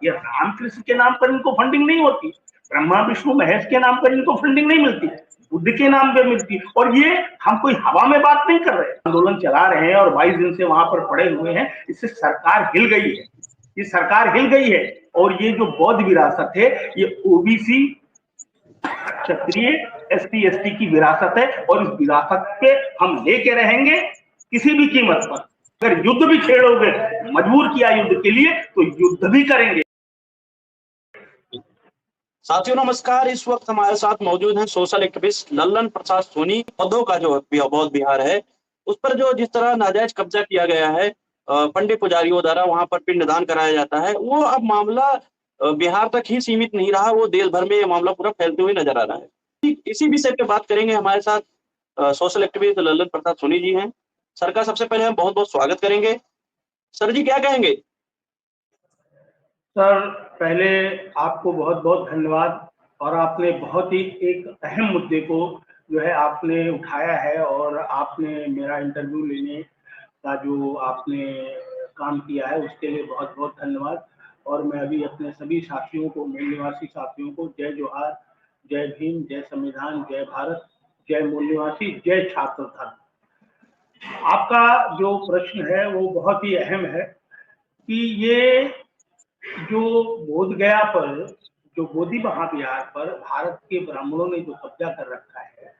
ये रामकृष्ण के नाम पर इनको फंडिंग नहीं होती, ब्रह्मा विष्णु महेश के नाम पर इनको फंडिंग नहीं मिलती, बुद्ध के नाम पे मिलती। और ये हम कोई हवा में बात नहीं कर रहे, आंदोलन चला रहे हैं और 22 दिन से वहां पर पड़े हुए हैं। इससे सरकार हिल गई है, ये सरकार हिल गई है। और ये जो बौद्ध विरासत है, ये ओबीसी, क्षत्रिय, एसटी एसटी की विरासत है और इस विरासत पे हम लेके रहेंगे किसी भी कीमत पर। अगर युद्ध भी छेड़ोगे, मजबूर किया युद्ध के लिए, तो युद्ध भी करेंगे। साथियों नमस्कार, इस वक्त हमारे साथ मौजूद हैं सोशल एक्टिविस्ट लल्लन प्रसाद सोनी। बौद्धों का जो बौद्ध विहार है उस पर जो जिस तरह नाजायज कब्जा किया गया है पंडित पुजारियों द्वारा, वहां पर पिंडदान कराया जाता है, वो अब मामला बिहार तक ही सीमित नहीं रहा, वो देश भर में ये मामला पूरा फैलते हुए नजर आ रहा है। इसी विषय पे बात करेंगे। हमारे साथ सोशल एक्टिविस्ट लल्लन प्रसाद सोनी जी हैं। सर का सबसे पहले हम बहुत बहुत स्वागत करेंगे। सर जी क्या कहेंगे? सर पहले आपको बहुत बहुत धन्यवाद, और आपने बहुत ही एक अहम मुद्दे को जो है आपने उठाया है, और आपने मेरा इंटरव्यू लेने का जो आपने काम किया है उसके लिए बहुत बहुत धन्यवाद। और मैं अभी अपने सभी साथियों को, मूल निवासी साथियों को जय जोहार, जय भीम, जय संविधान, जय भारत, जय मूल निवासी, जय छात्र धर्म। आपका जो प्रश्न है वो बहुत ही अहम है कि ये जो बोध गया पर, जो बोधि महाविहार पर भारत के ब्राह्मणों ने जो कब्जा कर रखा है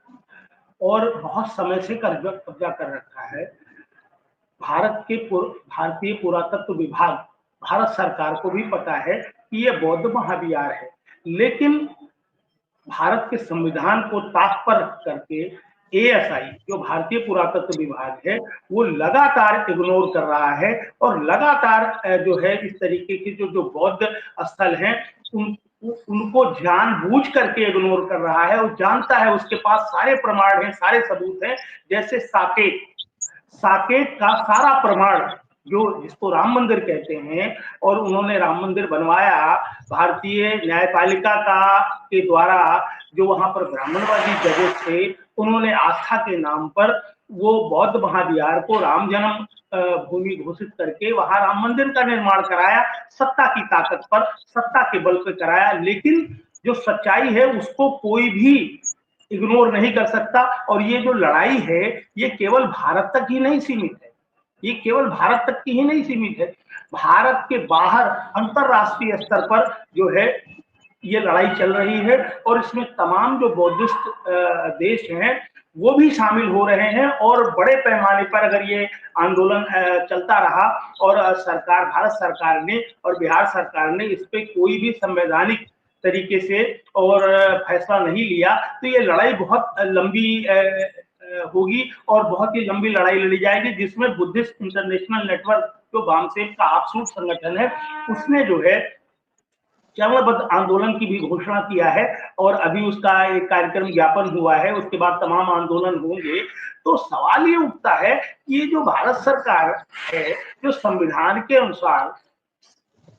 और बहुत समय से कब्जा कर रखा है, भारतीय पुरातत्व विभाग, भारत सरकार को भी पता है कि ये बौद्ध महाविहार है, लेकिन भारत के संविधान को ताक पर रख करके एएसआई, जो भारतीय पुरातत्व विभाग है, वो लगातार इग्नोर कर रहा है। और लगातार जो है इस तरीके के जो बौद्ध स्थल हैं उनको जानबूझ करके इग्नोर कर रहा है। वो जानता है, उसके पास सारे प्रमाण हैं, सारे सबूत हैं। जैसे साकेत का सारा प्रमाण, जो जिसको राम मंदिर कहते हैं, और उन्होंने राम मंदिर बनवाया भारतीय न्यायपालिका के द्वारा, जो वहां पर ब्राह्मणवादी जजेस थे, उन्होंने आस्था के नाम पर वो बौद्ध महाविहार को राम जन्म भूमि घोषित करके वहां राम मंदिर का निर्माण कराया, सत्ता की ताकत पर, सत्ता के बल पर कराया। लेकिन जो सच्चाई है उसको कोई भी इग्नोर नहीं कर सकता। और ये जो लड़ाई है ये केवल भारत तक ही नहीं सीमित है, ये केवल भारत तक की ही नहीं सीमित है, भारत के बाहर अंतरराष्ट्रीय स्तर पर जो है ये लड़ाई चल रही है। और इसमें तमाम जो बौद्धिस्ट देश हैं वो भी शामिल हो रहे हैं। और बड़े पैमाने पर अगर ये आंदोलन चलता रहा और भारत सरकार ने और बिहार सरकार ने इस पे कोई भी संवैधानिक तरीके से और फैसला नहीं लिया, तो ये लड़ाई बहुत लंबी होगी और बहुत ही लंबी लड़ाई लड़ी जाएगी, जिसमें बुद्धिस्ट इंटरनेशनल नेटवर्क, जो वामसेप का आपसूट संगठन है, उसने जो है चरणबद्ध आंदोलन की भी घोषणा किया है। और अभी उसका एक कार्यक्रम ज्ञापन हुआ है, उसके बाद तमाम आंदोलन होंगे। तो सवाल ये उठता है कि ये जो भारत सरकार है, जो संविधान के अनुसार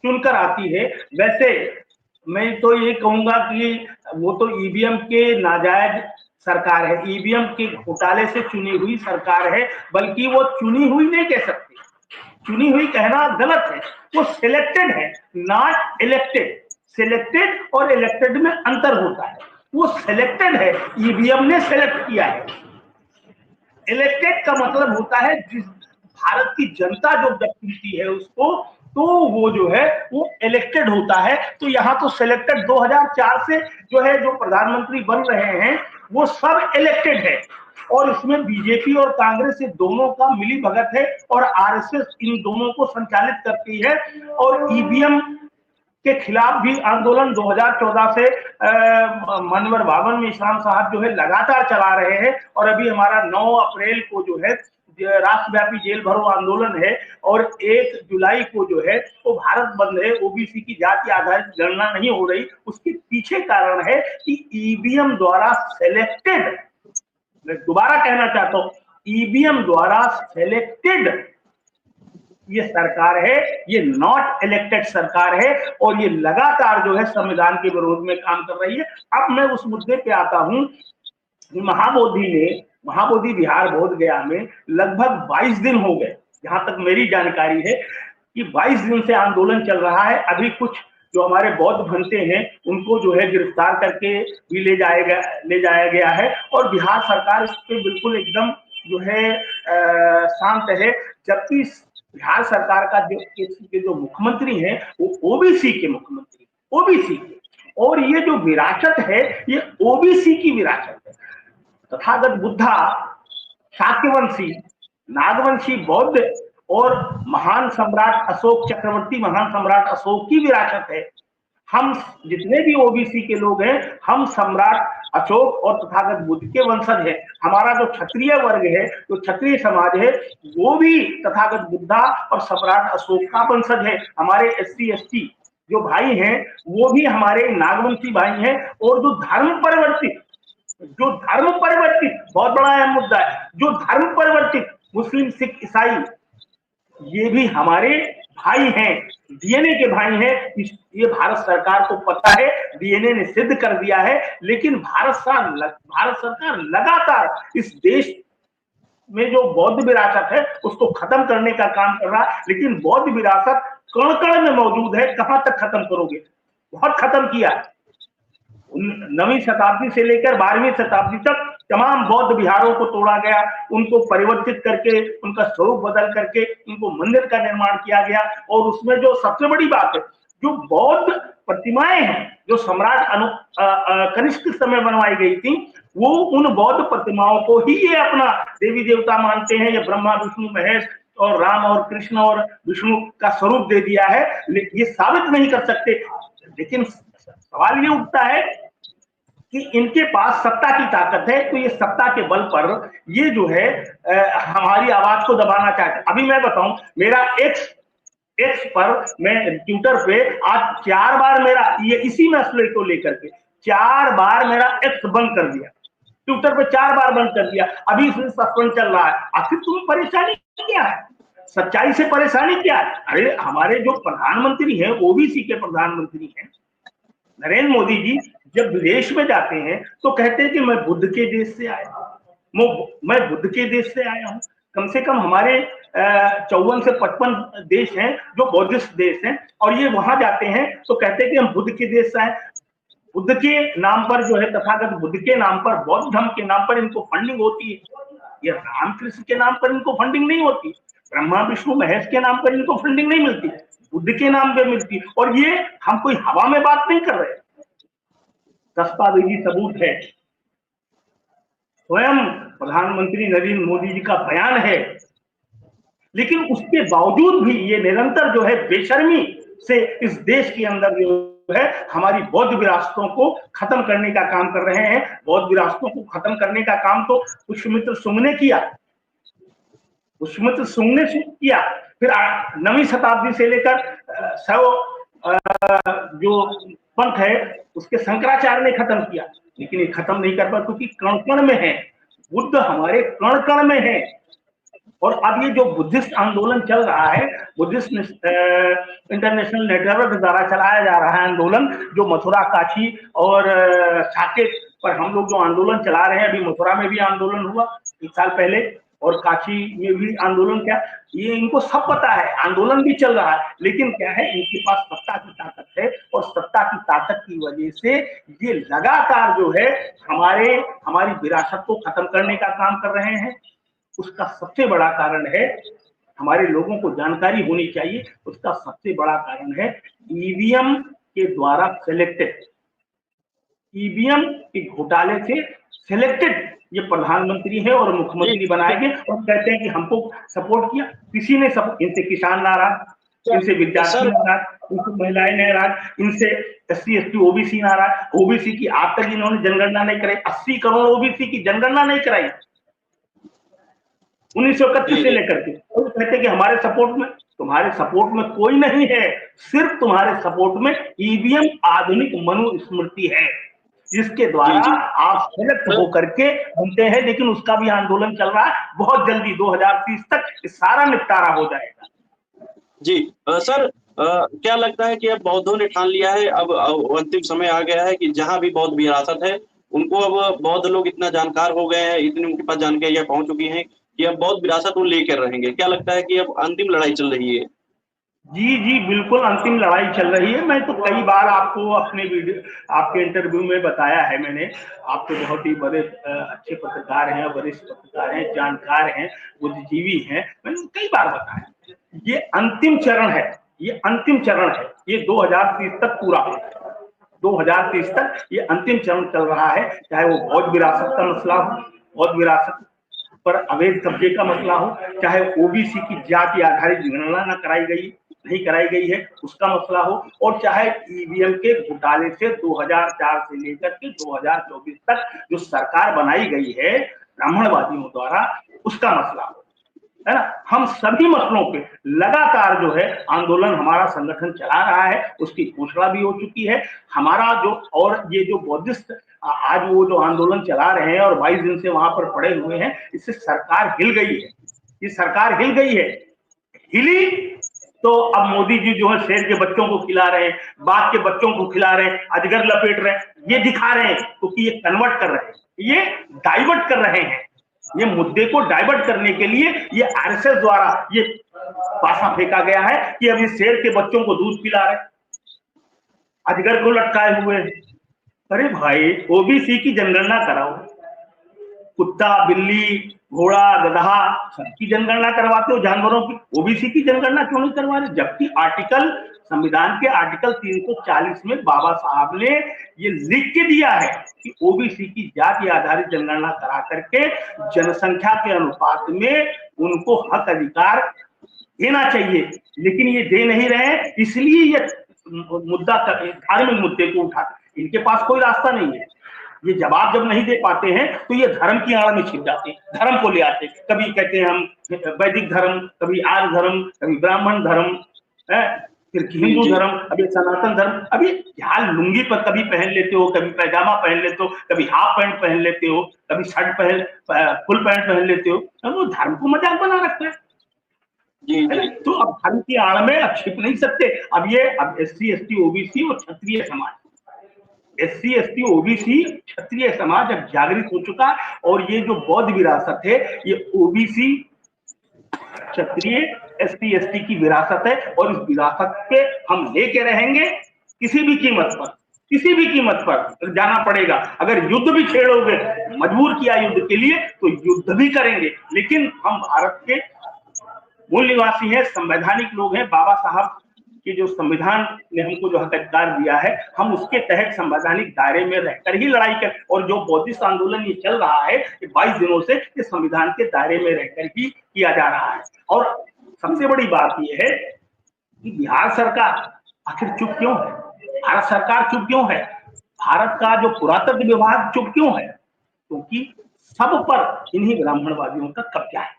चुनकर आती है, वैसे मैं तो ये कहूंगा कि वो तो ईवीएम के नाजायज सरकार है, ईवीएम के घोटाले से चुनी हुई सरकार है, बल्कि वो चुनी हुई नहीं कह सकती, चुनी हुई कहना गलत है, वो सिलेक्टेड है, नॉट इलेक्टेड। सिलेक्टेड और इलेक्टेड में अंतर होता है। वो सिलेक्टेड है, ईवीएम ने सिलेक्ट किया है। इलेक्टेड का मतलब होता है जिस भारत की जनता जो चुनती है उसको, तो वो जो है वो इलेक्टेड होता है। तो यहाँ तो सिलेक्टेड 2004 से जो है जो प्रधानमंत्री बन रहे हैं वो सब इलेक्टेड है। और इसमें बीजेपी और कांग्रेस ये दोनों का मिली भगत है, और आरएसएस इन दोनों को संचालित करती है। और ईवीएम के खिलाफ भी आंदोलन 2014 से मनवर भवन में इस्लाम साहब जो है लगातार चला रहे हैं। और अभी हमारा 9 अप्रैल को जो है राष्ट्रव्यापी जेल भरो आंदोलन है, और 1 जुलाई को जो है वो भारत बंद है। ओबीसी की जाति आधारित गणना नहीं हो रही, उसके पीछे कारण है कि ईवीएम द्वारा सेलेक्टेड, मैं दोबारा कहना चाहता हूं, ईवीएम द्वारा सेलेक्टेड ये सरकार है, ये नॉट इलेक्टेड सरकार है। और ये लगातार जो है संविधान के विरोध में काम कर रही है। अब मैं उस मुद्दे पे आता हूं, महाबोधि विहार बोध गया में लगभग 22 दिन हो गए, जहां तक मेरी जानकारी है कि 22 दिन से आंदोलन चल रहा है। अभी कुछ जो हमारे बौद्ध भंते हैं उनको जो है गिरफ्तार करके भी ले जाया गया है। और बिहार सरकार इस पे बिल्कुल एकदम जो है शांत है, जबकि बिहार सरकार का जो मुख्यमंत्री हैं वो ओबीसी के मुख्यमंत्री, ओबीसी के, और ये जो विरासत है ये ओबीसी की विरासत है। तथागत बुद्धा, शाक्यवंशी, नागवंशी बौद्ध और महान सम्राट अशोक चक्रवर्ती, महान सम्राट अशोक की विरासत है। हम जितने भी ओबीसी के लोग हैं हम सम्राट अशोक और तथागत बुद्ध के वंशज हैं। हमारा जो क्षत्रिय वर्ग है, जो क्षत्रिय समाज है, वो भी तथागत बुद्धा और सम्राट अशोक का वंशज है। हमारे SC ST जो भाई हैं वो भी हमारे नागवंशी भाई हैं। और जो धर्म परिवर्तित बहुत बड़ा अहम मुद्दा है, जो धर्म परिवर्तित मुस्लिम, सिख, ईसाई, ये भी हमारे भाई हैं, DNA के भाई हैं। ये भारत सरकार को पता है, DNA ने सिद्ध कर दिया है। लेकिन भारत सरकार लगातार इस देश में जो बौद्ध विरासत है उसको खत्म करने का काम कर रहा है। लेकिन बौद्ध विरासत कण कण में मौजूद है, कहां तक खत्म करोगे? बहुत खत्म किया। 9वीं शताब्दी से लेकर 12वीं शताब्दी तक तमाम बौद्ध विहारों को तोड़ा गया, उनको परिवर्तित करके, उनका स्वरूप बदल करके उनको मंदिर का निर्माण किया गया। और उसमें जो सबसे बड़ी बात है, जो बौद्ध प्रतिमाएं हैं जो सम्राट कनिष्क के समय बनवाई गई थी, वो उन बौद्ध प्रतिमाओं को ही ये अपना देवी देवता मानते हैं। ये ब्रह्मा विष्णु महेश और राम और कृष्ण और विष्णु का स्वरूप दे दिया है, ये साबित नहीं कर सकते। लेकिन सवाल ये उठता है कि इनके पास सत्ता की ताकत है, तो ये सत्ता के बल पर ये जो है हमारी आवाज को दबाना चाहते हैं। अभी मैं बताऊं, मेरा एक्स पर मैं ट्विटर पे आज 4 बार मेरा ये इसी मसले को लेकर के 4 बार मेरा एक्स बंद कर दिया, ट्विटर पे 4 बार बंद कर दिया। अभी इसमें सस्पेंड चल रहा है। आखिर तुम्हें परेशानी क्या है? सच्चाई से परेशानी क्या है? अरे हमारे जो प्रधानमंत्री हैं, ओबीसी के प्रधानमंत्री हैं नरेंद्र मोदी जी, जब विदेश में जाते हैं तो कहते हैं कि मैं बुद्ध के देश से आया हूं, मैं बुद्ध के देश से आया हूं। कम से कम हमारे 54 से 55 देश हैं जो बौद्धिस्ट देश हैं, और ये वहां जाते हैं तो कहते हैं कि हम बुद्ध के देश से आए। बुद्ध के नाम पर जो है, तथागत बुद्ध के नाम पर, बौद्ध धर्म के नाम पर इनको फंडिंग होती है। ये रामकृष्ण के नाम पर इनको फंडिंग नहीं होती, ब्रह्मा विष्णु महेश के नाम पर इनको फंडिंग नहीं मिलती, बुद्ध के नाम पे मिलती। और ये हम कोई हवा में बात नहीं कर रहे, दस्तावेजी सबूत है, स्वयं प्रधानमंत्री नरेंद्र मोदी जी का बयान है। लेकिन उसके बावजूद भी ये निरंतर जो है बेशर्मी से इस देश के अंदर जो है हमारी बौद्ध विरासतों को खत्म करने का काम कर रहे हैं। बौद्ध विरासतों को खत्म करने का काम तो पुष्यमित्र सुंग ने किया, फिर 9वीं शताब्दी से लेकर 100 जो पंथ है उसके शंकराचार्य ने खत्म किया। लेकिन ये खत्म नहीं कर पाए क्योंकि कण कण में है, बुद्ध हमारे कण कण में है। और अब ये जो बुद्धिस्ट आंदोलन चल रहा है, बुद्धिस्ट इंटरनेशनल नेटवर्क द्वारा चलाया जा रहा है आंदोलन, जो मथुरा, काशी और साकेत पर हम लोग जो आंदोलन चला रहे हैं, अभी मथुरा में भी आंदोलन हुआ 1 साल पहले और काशी में भी आंदोलन, क्या ये इनको सब पता है, आंदोलन भी चल रहा है। लेकिन क्या है, इनके पास सत्ता की ताकत है और सत्ता की ताकत की वजह से ये लगातार जो है हमारी विरासत को खत्म करने का काम कर रहे हैं। उसका सबसे बड़ा कारण है, हमारे लोगों को जानकारी होनी चाहिए, उसका सबसे बड़ा कारण है ईवीएम के द्वारा सिलेक्टेड, ईवीएम के घोटाले से सिलेक्टेड ये प्रधानमंत्री है और मुख्यमंत्री बनाएंगे और कहते हैं कि हमको सपोर्ट किया। किसी ने इनसे किसान नाराज, इनसे विद्यार्थी नाराज, इनसे महिलाएं नाराज, इनसे SC ST OBC नाराज। ओबीसी की आज तक इन्होंने जनगणना नहीं कराई, 80 करोड़ ओबीसी की जनगणना नहीं कराई 1931 से लेकर के। तो कहते कि हमारे सपोर्ट में, तुम्हारे सपोर्ट में कोई नहीं है, सिर्फ तुम्हारे सपोर्ट में ईवीएम आधुनिक मनुस्मृति है, जिसके द्वारा आप सेलेक्ट होकर के बनते हैं। लेकिन उसका भी आंदोलन चल रहा है, बहुत जल्दी 2030 तक सारा निपटारा हो जाएगा। जी सर, क्या लगता है कि अब बौद्धों ने ठान लिया है, अब अंतिम समय आ गया है कि जहां भी बौद्ध विरासत है उनको अब बौद्ध लोग इतना जानकार हो गए हैं, इतनी उनके पास जानकारियां पहुंच चुकी हैं कि अब बौद्ध विरासत वो लेकर रहेंगे? क्या लगता है कि अब अंतिम लड़ाई चल रही है? जी जी बिल्कुल, अंतिम लड़ाई चल रही है। मैं तो कई बार आपको अपने वीडियो, आपके इंटरव्यू में बताया है मैंने। आप तो बहुत ही बड़े अच्छे पत्रकार हैं, वरिष्ठ पत्रकार हैं, जानकार हैं, बुद्धिजीवी हैं, मैंने कई बार बताया। ये अंतिम चरण है, ये अंतिम चरण है, ये 2030 तक पूरा होगा। 2030 तक ये अंतिम चरण चल रहा है, चाहे वो बौद्ध विरासत का मसला हो, बौद्ध विरासत पर अवैध कब्जे का मसला हो, चाहे ओबीसी की जाति आधारित जनगणना न कराई गई, नहीं कराई गई है उसका मसला हो, और चाहे ईवीएम के घोटाले से 2004 से लेकर के 2024 तक जो सरकार बनाई गई है ब्राह्मणवादियों द्वारा, उसका मसला हो, है ना। हम सभी मसलों पे लगातार जो है आंदोलन हमारा संगठन चला रहा है, उसकी घोषणा भी हो चुकी है हमारा जो। और ये जो बौद्धिस्ट आज वो जो आंदोलन चला रहे हैं और 22 दिन से वहां पर पड़े हुए हैं, इससे सरकार हिल गई है, ये सरकार हिल गई है। हिली तो अब मोदी जी जो है शेर के बच्चों को खिला रहे हैं, बाघ के बच्चों को खिला रहे हैं, अजगर लपेट रहे हैं, ये दिखा रहे हैं, क्योंकि ये कन्वर्ट कर रहे हैं, ये डाइवर्ट कर रहे हैं। ये मुद्दे को डाइवर्ट करने के लिए ये आरएसएस द्वारा ये पासा फेंका गया है कि अब ये शेर के बच्चों को दूध पिला रहे, अजगर को लटकाए हुए। अरे भाई, ओबीसी की जनगणना कराओ, कुत्ता, बिल्ली, घोड़ा, गधा सबकी जनगणना करवाते हो, जानवरों की, ओबीसी की जनगणना क्यों नहीं करवा रहे? जबकि आर्टिकल, संविधान के आर्टिकल 340 में बाबा साहब ने ये लिख के दिया है कि ओबीसी की जाति आधारित जनगणना करा करके जनसंख्या के अनुपात में उनको हक अधिकार देना चाहिए, लेकिन ये दे नहीं रहे। इसलिए ये मुद्दा, धार्मिक मुद्दे को उठाते, इनके पास कोई रास्ता नहीं है। ये जवाब जब नहीं दे पाते हैं तो ये धर्म की आड़ में छिप जाते, धर्म को ले आते, कभी कहते हैं हम वैदिक धर्म, कभी आर्य धर्म, कभी ब्राह्मण धर्म है, फिर हिंदू धर्म, अभी सनातन धर्म। अभी यहाँ लुंगी पर कभी पहन लेते हो, कभी पैजामा पहन लेते हो, कभी हाफ पैंट पहन लेते हो, कभी शर्ट पहन, फुल पैंट पहन लेते हो, तो धर्म को मजाक बना रखते हैं, है ना। तो अब धर्म की आड़ में अब छिप नहीं सकते। अब ये, अब SC ST OBC और क्षत्रिय समाज, SC ST OBC क्षत्रिय समाज अब जागृत हो चुका, और ये जो बौद्ध विरासत है ये OBC क्षत्रिय SC ST की विरासत है, और इस विरासत पे हम लेके रहेंगे, किसी भी कीमत पर, किसी भी कीमत पर जाना पड़ेगा। अगर युद्ध भी छेड़ोगे, मजबूर किया युद्ध के लिए, तो युद्ध भी करेंगे, लेकिन हम भारत के मूल निवासी हैं, संवैधानिक लोग हैं। बाबा साहब कि जो संविधान ने हमको जो हक अधिकार दिया है, हम उसके तहत संवैधानिक दायरे में रहकर ही लड़ाई कर, और जो बौद्धिस्ट आंदोलन ये चल रहा है 22 दिनों से, ये संविधान के दायरे में रहकर ही किया जा रहा है। और सबसे बड़ी बात यह है कि बिहार सरकार आखिर चुप क्यों है? भारत सरकार चुप क्यों है? भारत का जो पुरातत्व विभाग चुप क्यों है? क्योंकि सब पर इन्हीं ब्राह्मणवादियों का कब्जा है,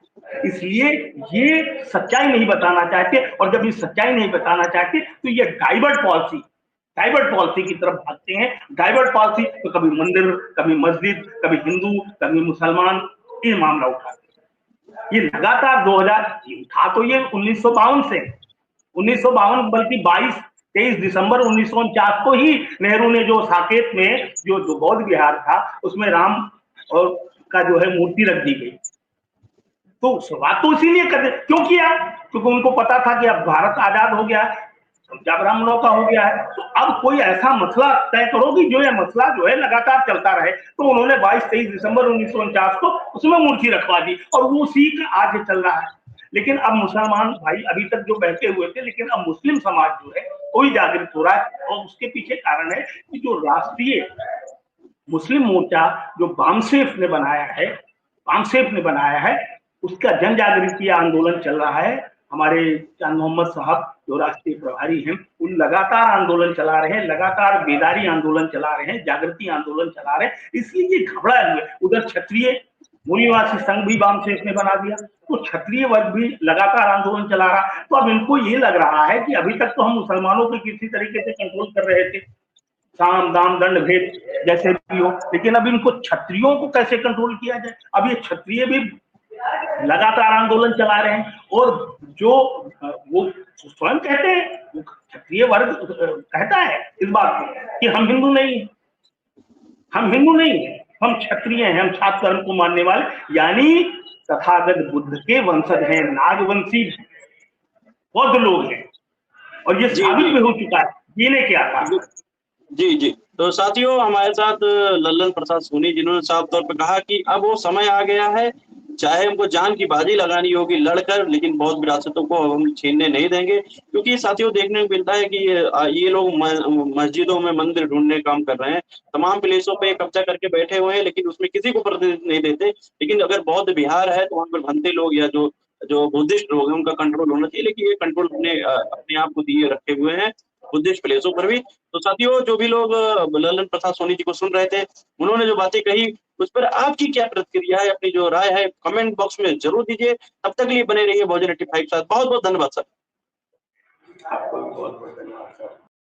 इसलिए ये सच्चाई नहीं बताना चाहते। और जब ये सच्चाई नहीं बताना चाहते तो ये डाइवर्ट पॉलिसी की तरफ भागते हैं। डाइवर्ट पॉलिसी तो कभी मंदिर, कभी मस्जिद, कभी हिंदू, कभी मुसलमान, ये मामला उठाते। ये लगातार 2000 उठा तो ये 1952 से, 1952 बल्कि 23 दिसंबर 1949 को ही नेहरू ने जो साकेत में जो बौद्ध विहार था उसमें राम और का जो है मूर्ति रख दी गई। तो शुरुआत तो इसीलिए करते, क्यों किया? क्योंकि उनको पता था कि अब भारत आजाद हो गया है, कब्जा ब्राह्मणों का हो गया है, तो अब कोई ऐसा मसला तय करो कि जो ये मसला जो है लगातार चलता रहे। तो उन्होंने 22-23 दिसंबर 1949 को उसमें मूर्ति रखवा दी, और वो उसी का आज चल रहा है। लेकिन अब मुसलमान भाई अभी तक जो बहके हुए थे, लेकिन अब मुस्लिम समाज जो है वही जागृत हो रहा है, और उसके पीछे कारण है कि जो राष्ट्रीय मुस्लिम मोर्चा जो बामसेफ ने बनाया है, उसका जन जागृति आंदोलन चल रहा है। हमारे चांद मोहम्मद साहब जो राष्ट्रीय प्रभारी हैं, वो लगातार आंदोलन चला रहे हैं, लगातार बेदारी आंदोलन चला रहे हैं, जागृति आंदोलन चला रहे हैं, इसलिए ये घबराए हुए। उधर क्षत्रिय मूल निवासी संघ भी बामसेफ ने बना दिया, तो क्षत्रिय वर्ग भी लगातार आंदोलन चला रहा। तो अब इनको ये लग रहा है कि अभी तक तो हम मुसलमानों को किसी तरीके से कंट्रोल कर रहे थे, साम दाम दंड भेद जैसे भी हो, लेकिन अब इनको क्षत्रियों को कैसे कंट्रोल किया जाए? अब ये क्षत्रिय भी लगातार आंदोलन चला रहे हैं, और जो वो स्वयं कहते हैं, वो क्षत्रिय वर्ग कहता है इस बात को कि हम हिंदू नहीं है, हम क्षत्रिय हैं, हम छात्र धर्म को मानने वाले, यानी तथागत बुद्ध के वंशज हैं, नागवंशी बौद्ध लोग हैं। और ये साबित भी हो चुका है जीने के आधार पर। जी जी। तो साथियों, हमारे साथ लल्लन प्रसाद सोनी, जिन्होंने साफ तौर पर कहा कि अब वो समय आ गया है, चाहे हमको जान की बाजी लगानी होगी लड़कर, लेकिन बौद्ध विरासतों को हम छीनने नहीं देंगे। क्योंकि साथियों देखने को मिलता है कि ये लोग मस्जिदों में मंदिर ढूंढने का काम कर रहे हैं, तमाम प्लेसों पे कब्जा करके बैठे हुए हैं, लेकिन उसमें किसी को प्रतिनिधित्व नहीं देते। लेकिन अगर बौद्ध विहार है तो वहाँ पर भंते लोग या जो जो बुद्धिस्ट लोग हैं उनका कंट्रोल होना चाहिए, लेकिन ये कंट्रोल अपने आप को दिए रखे हुए हैं बुद्धिस्ट प्लेसों पर भी। तो साथियों, जो भी लोग लल्लन प्रसाद सोनी जी को सुन रहे थे, उन्होंने जो बातें कही उस पर आपकी क्या प्रतिक्रिया है, अपनी जो राय है कमेंट बॉक्स में जरूर दीजिए। तब तक के लिए बने रहिए भोजन 85 के साथ। बहुत बहुत धन्यवाद सर। आपको भी बहुत बहुत धन्यवाद सर।